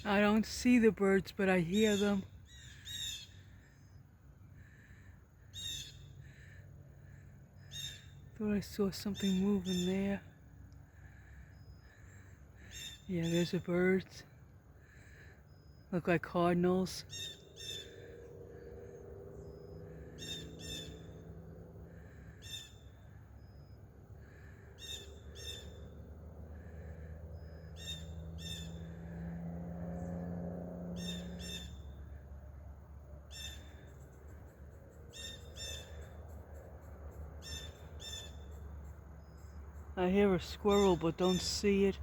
I don't see the birds, but I hear them. Thought I saw something moving there. Yeah, there's the birds. Look like cardinals. I hear a squirrel, but don't see it.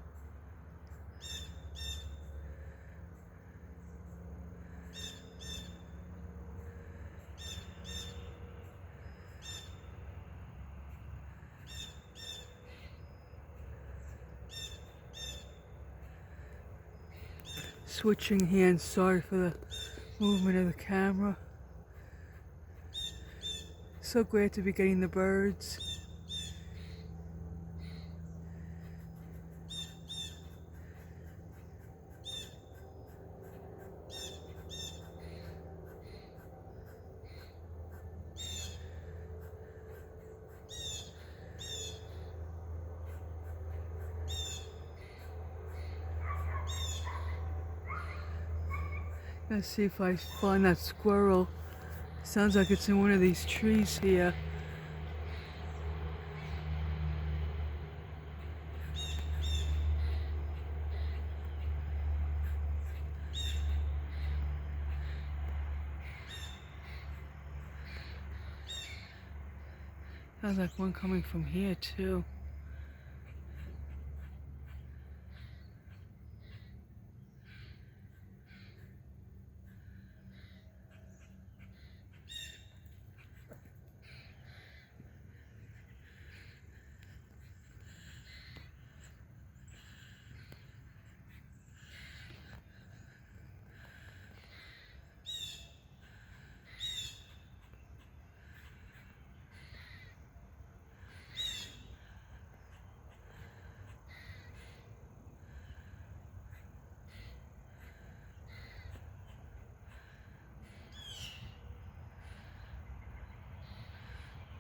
Switching hands, sorry for the movement of the camera. So glad to be getting the birds. Let's see if I find that squirrel. Sounds like it's in one of these trees here. Sounds like one coming from here too.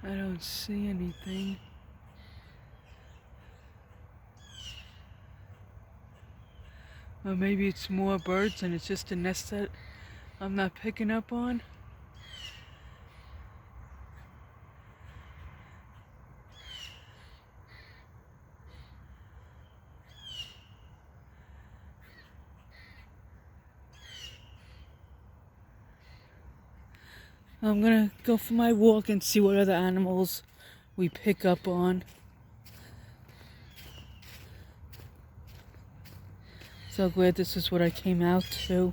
I don't see anything. Or maybe it's more birds and it's just a nest that I'm not picking up on. I'm gonna go for my walk and see what other animals we pick up on. So glad this is what I came out to.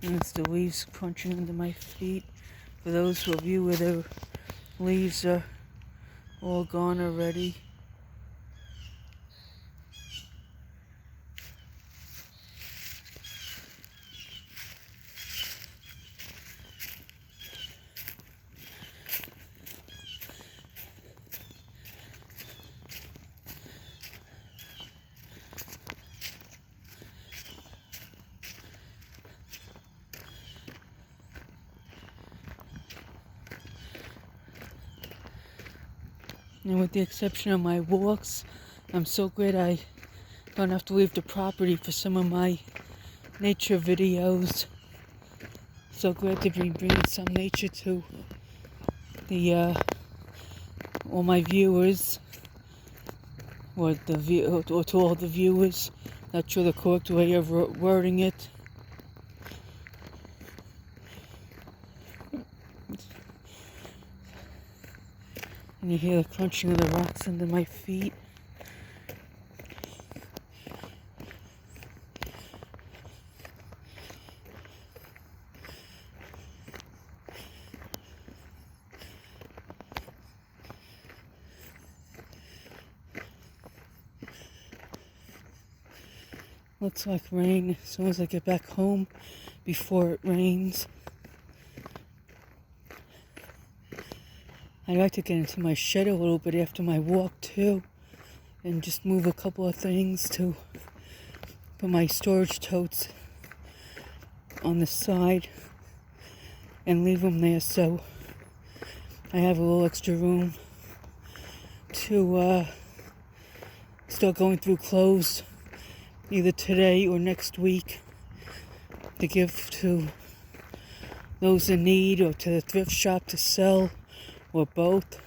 And it's the leaves crunching under my feet. For those of you where the leaves are all gone already. And with the exception of my walks, I'm so glad I don't have to leave the property for some of my nature videos. So glad to be bringing some nature to the all my viewers, or to all the viewers. Not sure the correct way of wording it. And you hear the crunching of the rocks under my feet. Looks like rain as soon as I get back home before it rains. I'd like to get into my shed a little bit after my walk too, and just move a couple of things to put my storage totes on the side and leave them there so I have a little extra room to start going through clothes either today or next week to give to those in need or to the thrift shop to sell, or both.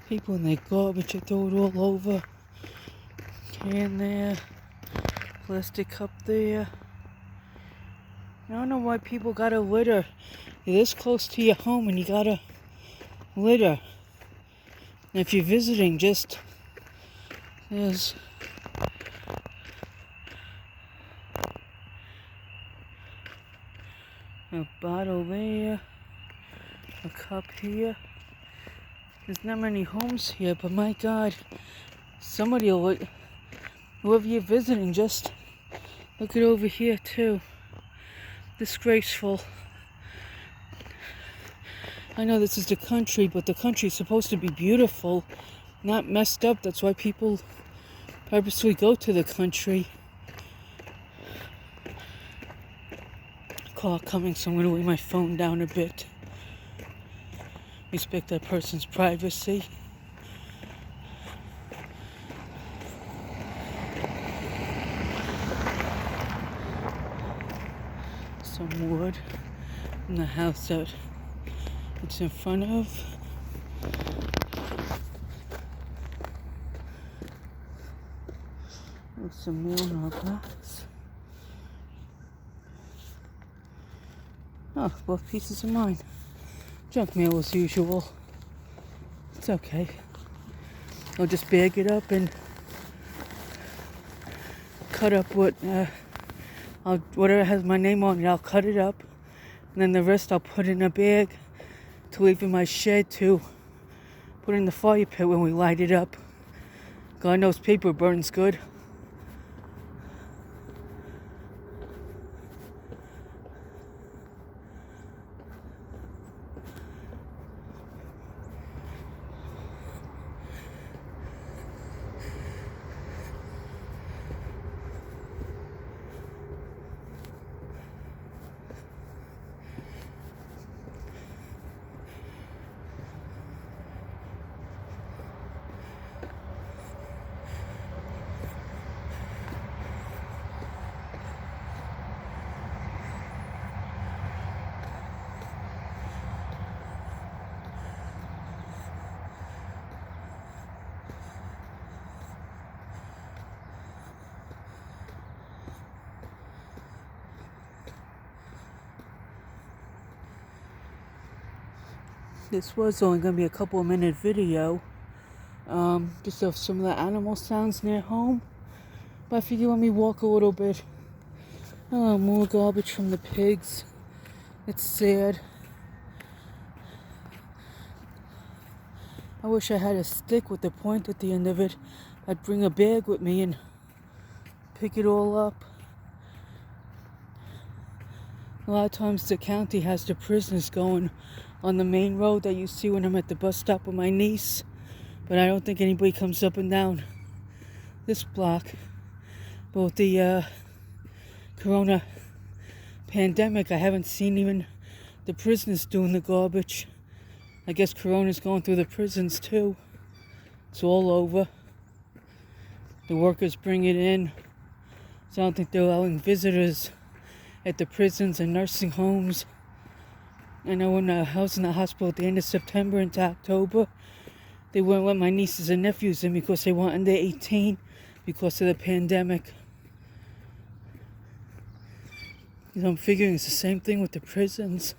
People in their garbage, they throw it all over. Can there, plastic cup there. I don't know why people gotta litter. You're this close to your home and you gotta litter. And if you're visiting, there's a bottle there, a cup here. There's not many homes here, but my God, somebody will look, whoever you're visiting, just look it over here too. Disgraceful. I know this is the country, but the country's supposed to be beautiful, not messed up. That's why people purposely go to the country. Call coming, so I'm going to lay my phone down a bit. Respect that person's privacy. Some wood in the house that it's in front of. With some meal in our box. Oh, both pieces of mine. Junk mail as usual. It's okay. I'll just bag it up and cut up whatever has my name on it, I'll cut it up. And then the rest I'll put in a bag to leave in my shed to put in the fire pit when we light it up. God knows paper burns good. This was only going to be a couple of minute video, just of some of the animal sounds near home. But I figured let me walk a little bit. Oh, more garbage from the pigs. It's sad. I wish I had a stick with a point at the end of it. I'd bring a bag with me and pick it all up. A lot of times the county has the prisoners going on the main road that you see when I'm at the bus stop with my niece. But I don't think anybody comes up and down this block. But with the corona pandemic, I haven't seen even the prisoners doing the garbage. I guess corona's going through the prisons too. It's all over. The workers bring it in. So I don't think they're allowing visitors at the prisons and nursing homes. I know when I was in the hospital at the end of September into October, they wouldn't let my nieces and nephews in because they weren't under 18 because of the pandemic. I'm figuring it's the same thing with the prisons.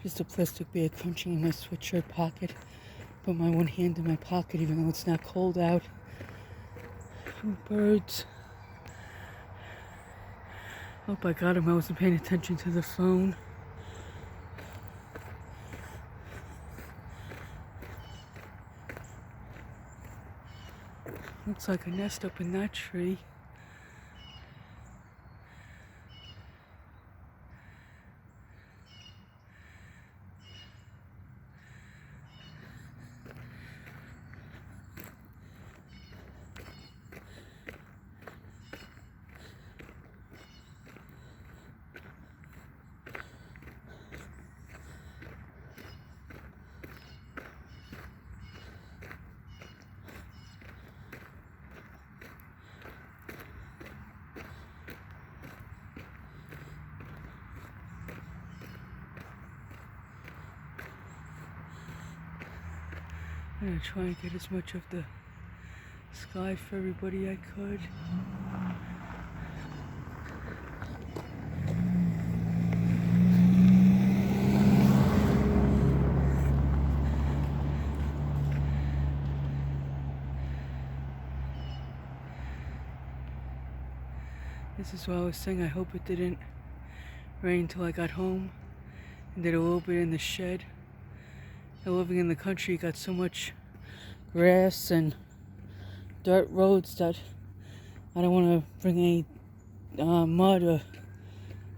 Just a plastic bag crunching in my sweatshirt pocket. Put my one hand in my pocket even though it's not cold out. Birds. Oh, I got him. I wasn't paying attention to the phone. Looks like a nest up in that tree. I'm gonna try and get as much of the sky for everybody I could. This is what I was saying. I hope it didn't rain until I got home and did a little bit in the shed. Living in the country, you got so much grass and dirt roads that I don't want to bring any mud or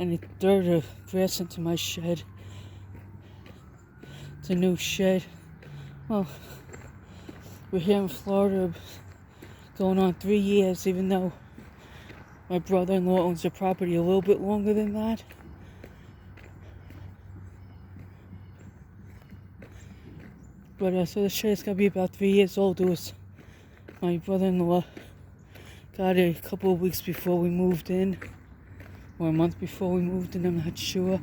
any dirt or grass into my shed. It's a new shed. Well, we're here in Florida going on 3 years, even though my brother-in-law owns the property a little bit longer than that. But so the shed's gotta be about 3 years old. It was my brother-in-law got it a couple of weeks before we moved in, or a month before we moved in, I'm not sure.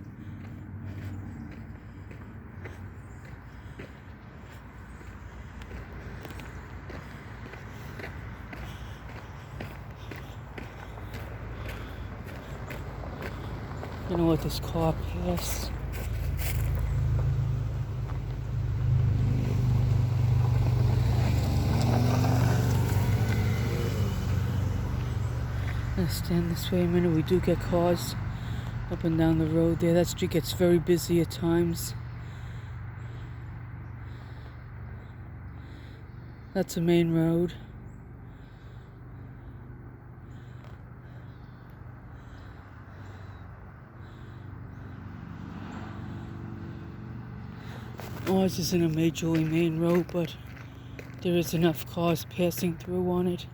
I'm gonna let this car pass. I'm gonna stand this way a minute. We do get cars up and down the road there. That street gets very busy at times. That's a main road. Ours isn't a majorly main road, but there is enough cars passing through on it.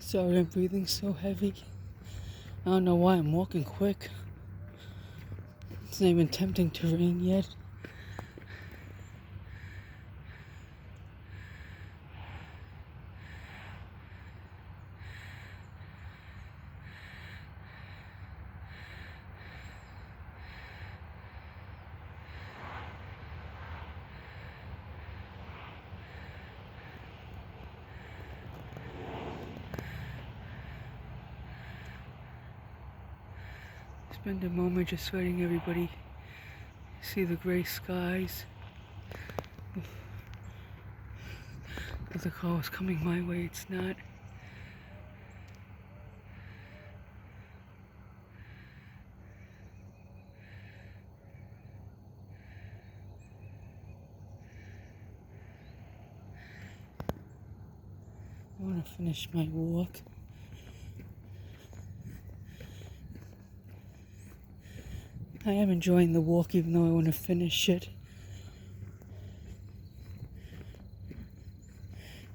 Sorry I'm breathing so heavy. I don't know why I'm walking quick. It's not even tempting to rain yet. Spend a moment just letting everybody see the gray skies. If the car was coming my way, it's not. I want to finish my walk. I am enjoying the walk even though I want to finish it.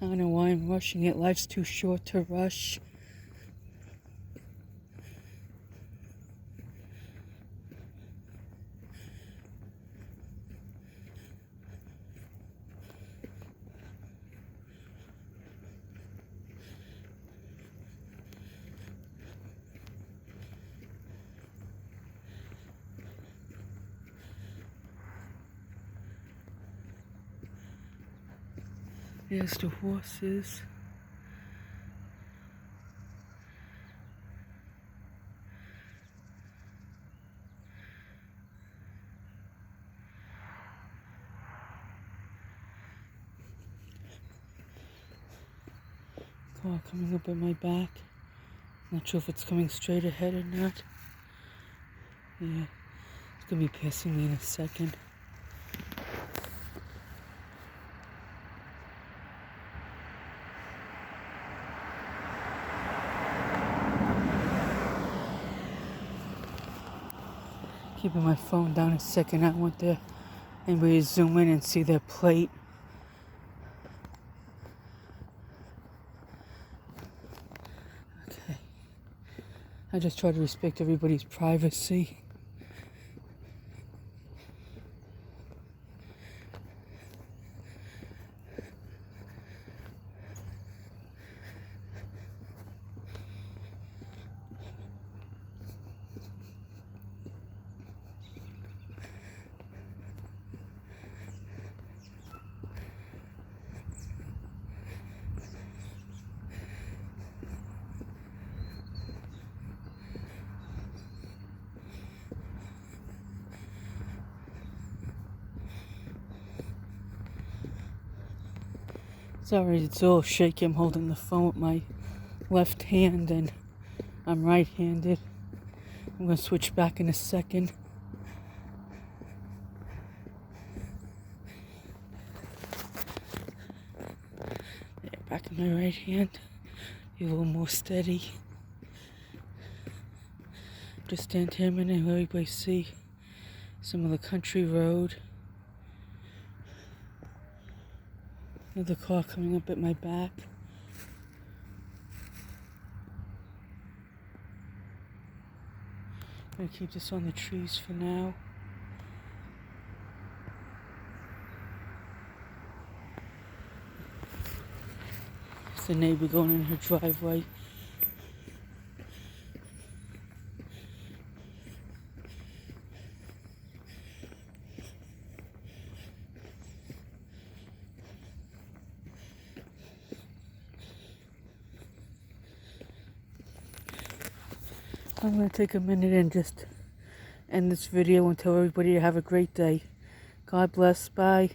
I don't know why I'm rushing it. Life's too short to rush. There's the horses. Car coming up at my back. Not sure if it's coming straight ahead or not. Yeah, it's gonna be passing me in a second. Keeping my phone down a second. I want anybody to zoom in and see their plate. Okay. I just try to respect everybody's privacy. Sorry, it's all shaky. I'm holding the phone with my left hand and I'm right-handed. I'm going to switch back in a second. Yeah, back in my right hand. Be a little more steady. Just stand here a minute and let everybody see some of the country road. Another car coming up at my back. I'm gonna keep this on the trees for now. There's the neighbor going in her driveway. I'm going to take a minute and just end this video and tell everybody to have a great day. God bless. Bye.